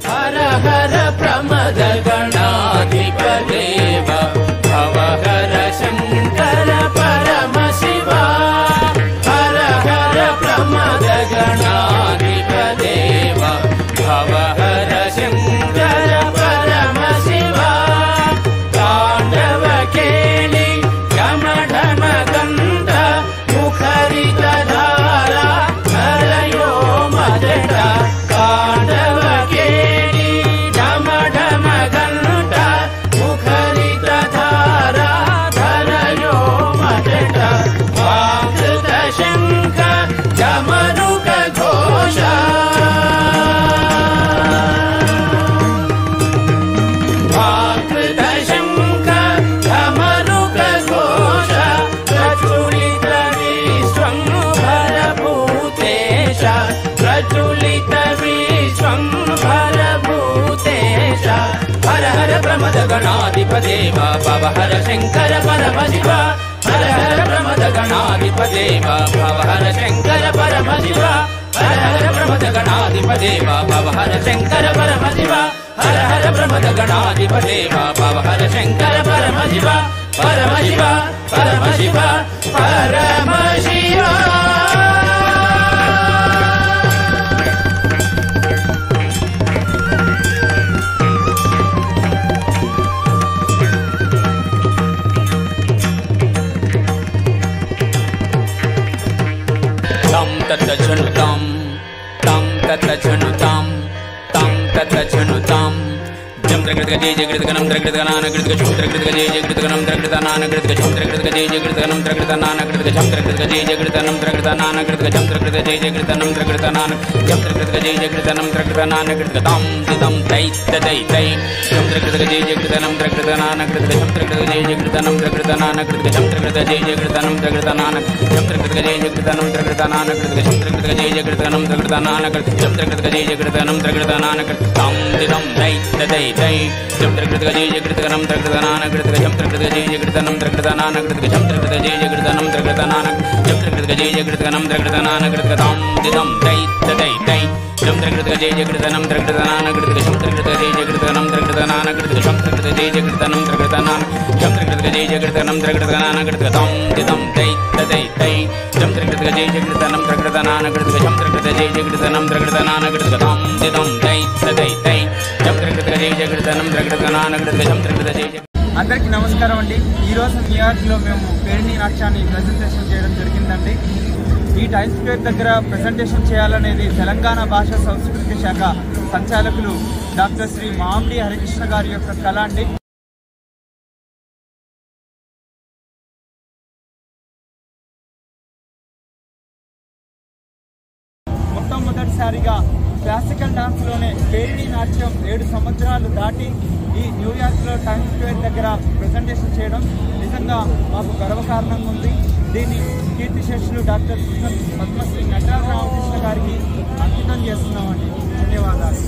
हर हर प्रमद गणाधिपदेव भव हर शंकर परम शिवा हर हर प्रमद गणाधिपदेव भव हर शंकर परम शिवा तांडव केली गम ढम गंध मुखरित धारा हरयो मदटा तांडव केली ढम ढम गंध मुखरित धारा हरयो मदटा वाकृत शंख जमरुक घोष वाकृत शंख जमरुक घोष प्रचुलित विश्वंभर भूतेश प्रचुलित विश्वंभर भूतेश हर हर प्रमद गणाधिपदेव भव हर शंकर परम शिवा हर हर प्रमद गणाधिपदेव भव हर शंकर परम शिवा हर हर प्रमद गणाधिपदेव भव हर शंकर परम शिवा हर हर प्रमद गणाधिपदेव भव हर शंकर परम शिवा परम शिवा परम शिवा परम शिवा तत झनुताम तम तत झनुताम तम तत झनुताम जम त्रकृत गजे जगृत गनम त्रकृत गनान कृत गशुम त्रकृत गजे जगृत गनम त्रकृत नान कृत गशुम त्रकृत गजे जगृत गनम त्रकृत नान कृत गशुम त्रकृत गजे जगृत गनम त्रकृत नान कृत गशुम त्रकृत गजे जगृत गनम त्रकृत नान जम त्रकृत गजे जगृत गनम त्रकृत नान कृत गताम दिदम तै तदै तै जम त्रकृत गजे जगृत गनम त्रकृत नान कृत गशुम त्रकृत गजे जगृत गनम त्रकृत नान कृत गशुम त्रकृत गजे जगृत गनम त्रकृत नान जम त्रकृत गजे जगृत गनम त्रकृत नान कृत गशुम त्रकृत गजे जगृत गनम त्रकृत नान कृत जम त्रकृत गजे जगृत गनम त्रकृत नान कृत ताम दिदम तै तदै तै जम त्रकृत गजे जगृत गनम त्रकृत नान कृत गशुम त्रकृत गजे जगृत गनम त्रकृत नान कृत गशुम त्रकृत गजे जगृत गनम त्रकृत नान जम त्रकृत गजे जगृत गनम त्रकृत नान कृत गताम दिदम तै तदै तै जम त्रकृत गजे जगृत गनम त्रकृत नान कृत गशुम त्रकृत गजे जगृत गनम त्रकृत नान कृत गशुम त्रकृत गजे जगृत गनम त्रकृत नान जम त्रकृत गजे जगृत गनम त्रकृत नान कृत गताम दिदम तै तदै तै जम त्रकृत गजे जगृत गनम त्रकृत नान कृत गशुम त्रकृत गजे जगृत गनम त्रकृत नान कृत गताम दिदम तै तदै तै जम त्रकृत गजे जगृत गनम त्रकृत नान कृत गशुम त्रकृत गजे అందరికీ నమస్కారం అండి. ఈరోజు న్యూయార్క్లో మేము పేరిణి నాట్యాన్ని ప్రజెంటేషన్ చేయడం జరిగిందండి. ఈ టైమ్స్ స్క్వేర్ దగ్గర ప్రజెంటేషన్ చేయాలనేది తెలంగాణ భాషా సంస్కృతి శాఖ సంచాలకులు డాక్టర్ శ్రీ మామిడి హరికృష్ణ గారి యొక్క కళ అండి. మొట్టమొదటిసారిగా క్లాసికల్ డాన్స్లోనే పేరిణి నాట్యం 7 సంవత్సరాలు దాటి ఈ న్యూయార్క్లో టైమ్స్ స్క్వేర్ దగ్గర ప్రజెంటేషన్ చేయడం నిజంగా మాకు గర్వకారణంగా ఉంది. దీన్ని కీర్తిశేషులు డాక్టర్ పద్మశ్రీ నటరాజ రామకృష్ణ గారికి అంకితం చేస్తున్నామండి. ధన్యవాదాలు.